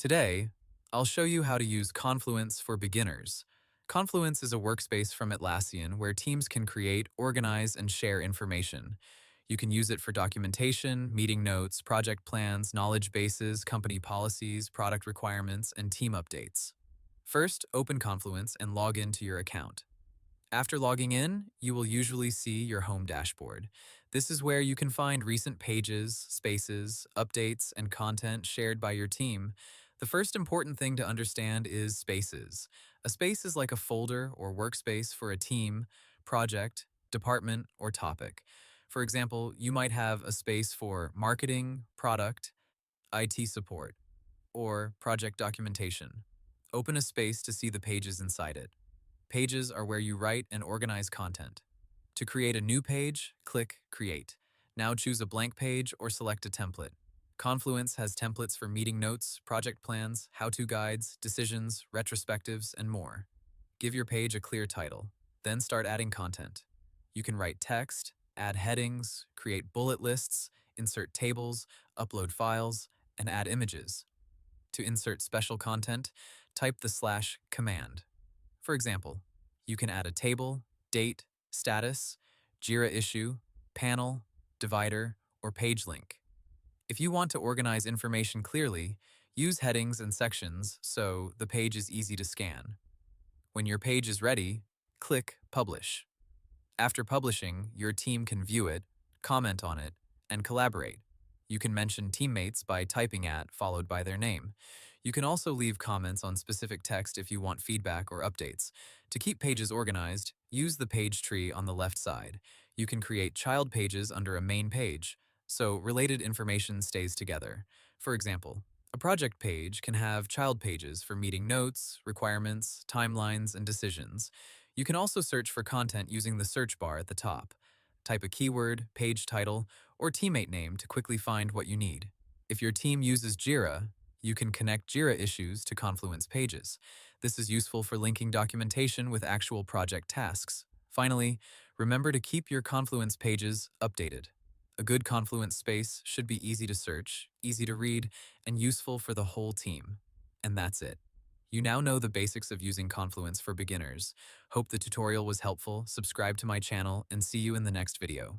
Today, I'll show you how to use Confluence for beginners. Confluence is a workspace from Atlassian where teams can create, organize, and share information. You can use it for documentation, meeting notes, project plans, knowledge bases, company policies, product requirements, and team updates. First, open Confluence and log into your account. After logging in, you will usually see your home dashboard. This is where you can find recent pages, spaces, updates, and content shared by your team. The first important thing to understand is spaces. A space is like a folder or workspace for a team, project, department, or topic. For example, you might have a space for marketing, product, IT support, or project documentation. Open a space to see the pages inside it. Pages are where you write and organize content. To create a new page, click Create. Now choose a blank page or select a template. Confluence has templates for meeting notes, project plans, how-to guides, decisions, retrospectives, and more. Give your page a clear title, then start adding content. You can write text, add headings, create bullet lists, insert tables, upload files, and add images. To insert special content, type the /command. For example, you can add a table, date, status, Jira issue, panel, divider, or page link. If you want to organize information clearly, use headings and sections so the page is easy to scan. When your page is ready, click Publish. After publishing, your team can view it, comment on it, and collaborate. You can mention teammates by typing at followed by their name. You can also leave comments on specific text if you want feedback or updates. To keep pages organized, use the page tree on the left side. You can create child pages under a main page, so related information stays together. For example, a project page can have child pages for meeting notes, requirements, timelines, and decisions. You can also search for content using the search bar at the top. Type a keyword, page title, or teammate name to quickly find what you need. If your team uses Jira, you can connect Jira issues to Confluence pages. This is useful for linking documentation with actual project tasks. Finally, remember to keep your Confluence pages updated. A good Confluence space should be easy to search, easy to read, and useful for the whole team. And that's it. You now know the basics of using Confluence for beginners. Hope the tutorial was helpful, subscribe to my channel, and see you in the next video.